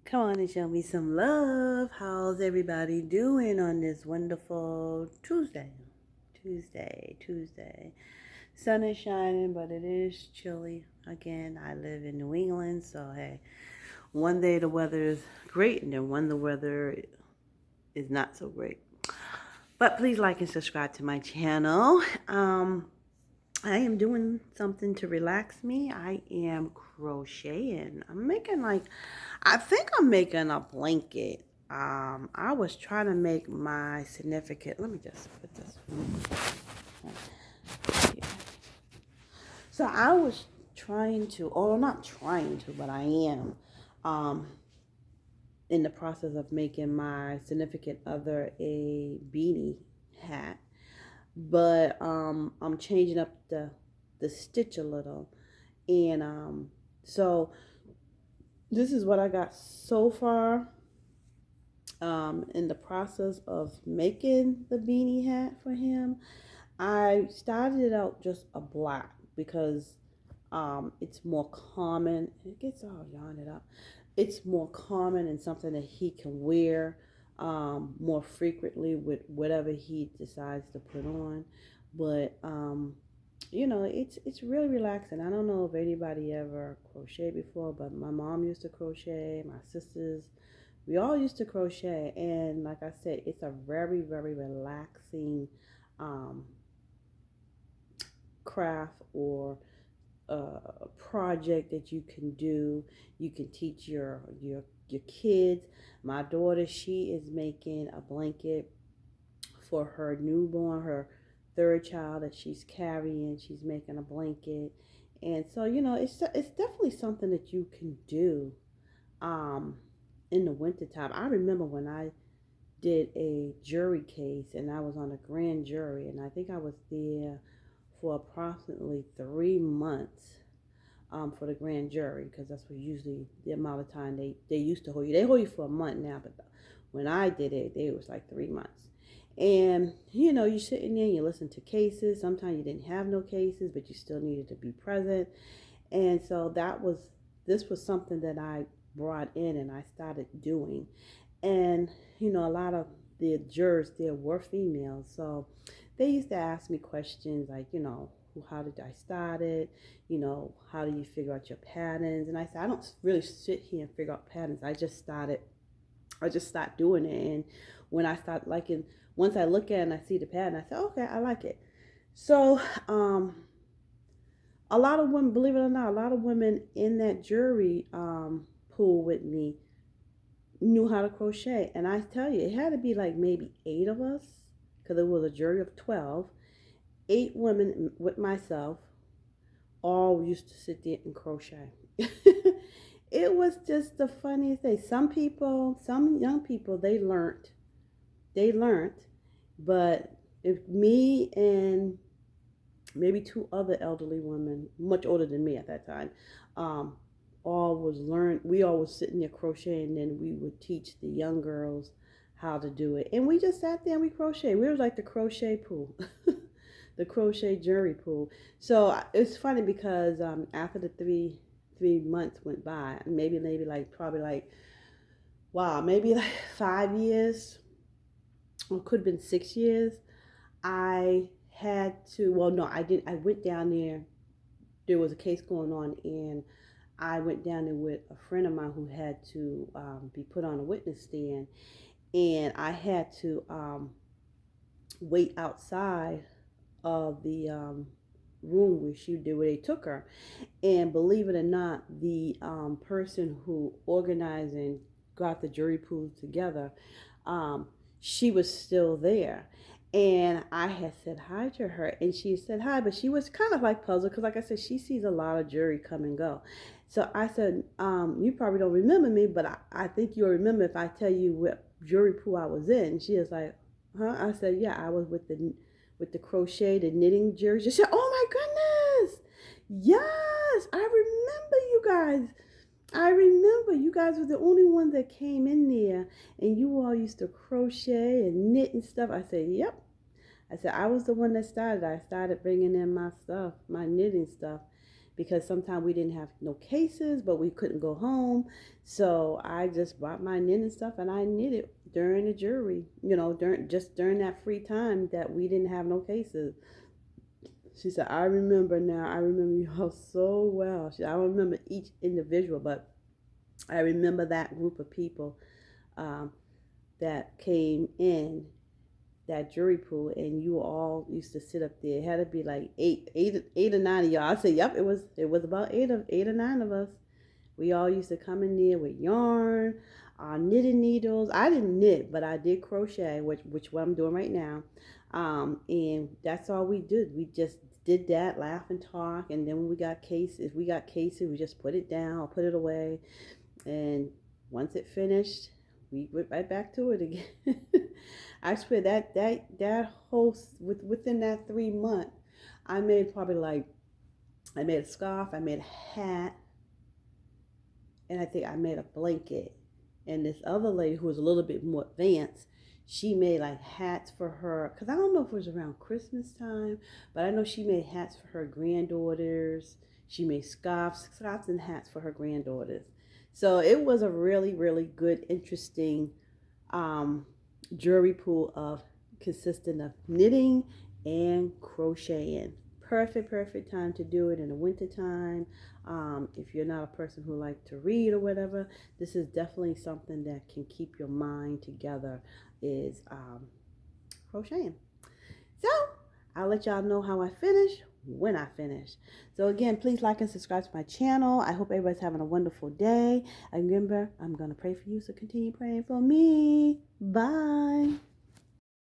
Come on and show me some love. How's everybody doing on this wonderful Tuesday? Tuesday. Sun is shining, but it is chilly. Again, I live in New England, so hey, one day the weather is great, and then one the weather is not so great. But please like and subscribe to my channel. I am doing something to relax me. I am crocheting. I think I'm making a blanket. I was trying to make my significant. Let me just put this here. So I was trying to, or not trying to, but I am, um, in the process of making my significant other a beanie hat. But I'm changing up the stitch a little, and so this is what I got so far. In the process of making the beanie hat for him, I started it out just a black because it's more common. It gets all yarned up. It's more common and something that he can wear more frequently with whatever he decides to put on. But it's really relaxing. I don't know if anybody ever crocheted before, but my mom used to crochet. My sisters, we all used to crochet, and like I said, it's a very, very relaxing um, craft or project that you can do. You can teach your kids. My daughter, she is making a blanket for her newborn, her third child that she's carrying. She's making a blanket, and so it's definitely something that you can do um, in the wintertime. I remember when I did a jury case, and I was on a grand jury, and I think I was there for approximately 3 months for the grand jury, because that's what usually the amount of time they used to hold you. They hold you for a month now, but when I did it, it was like 3 months. And you're sitting there, you listen to cases. Sometimes you didn't have no cases, but you still needed to be present. And so this was something that I brought in and I started doing. And a lot of the jurors there were females, so they used to ask me questions like, how did I start it? How do you figure out your patterns? And I said, I don't really sit here and figure out patterns. I just start doing it. And when I start liking, once I look at it and I see the pattern, I say, okay, I like it. So, a lot of women, believe it or not, a lot of women in that jury pool with me knew how to crochet. And I tell you, it had to be like maybe 8 of us, because it was a jury of 12. 8 women with myself all used to sit there and crochet. It was just the funniest thing. Some young people, they learned, but if me and maybe 2 other elderly women, much older than me at that time, um, we all was sitting there crocheting, and we would teach the young girls how to do it. And we just sat there and we crocheted. We were like the crochet pool. The crochet jury pool. So it's funny because after the three months went by, maybe like probably like, wow, maybe like 5 years, or could have been 6 years. I had to, well, no, I didn't. I went down there. There was a case going on, and I went down there with a friend of mine who had to be put on a witness stand, and I had to wait outside of the room where they took her. And believe it or not, the person who organized and got the jury pool together, um, she was still there. And I had said hi to her, and she said hi, but she was kind of like puzzled because, like I said, she sees a lot of jury come and go. So I said, you probably don't remember me, but I think you'll remember if I tell you what jury pool I was in. And she was like, huh? I said, yeah, I was with the crochet, the knitting jury. She said, oh my goodness, yes, I remember you guys. I remember you guys were the only one that came in there, and you all used to crochet and knit and stuff. I said, yep. I said, I was the one that started. I started bringing in my stuff, my knitting stuff. because sometimes we didn't have no cases, but we couldn't go home. So I just brought my knitting stuff and I knitted during the jury, during that free time that we didn't have no cases. She said, I remember now. I remember you all so well. I don't remember each individual, but I remember that group of people um, that came in that jury pool, and you all used to sit up there. It had to be like eight or nine of y'all. I said, yep, it was about eight or nine of us. We all used to come in there with yarn, knitting needles. I didn't knit, but I did crochet, which what I'm doing right now. And that's all we did. We just did that, laugh and talk. And then when we got cases, if we got cases, we just put it down or put it away. And once it finished, we went right back to it again. I swear that whole within that 3 month, I made probably like I made a scarf, I made a hat, and I think I made a blanket. And this other lady who was a little bit more advanced, she made like hats for her, because I don't know if it was around Christmas time, but I know she made hats for her granddaughters. She made scarves and hats for her granddaughters. So it was a really, really good, interesting um, jewelry pool of consisting of knitting and crocheting. Perfect time to do it in the winter time. If you're not a person who likes to read or whatever, this is definitely something that can keep your mind together, is crocheting. So I'll let y'all know how I finish when I finish. So again, please like and subscribe to my channel. I hope everybody's having a wonderful day. And remember, I'm going to pray for you, so continue praying for me. Bye.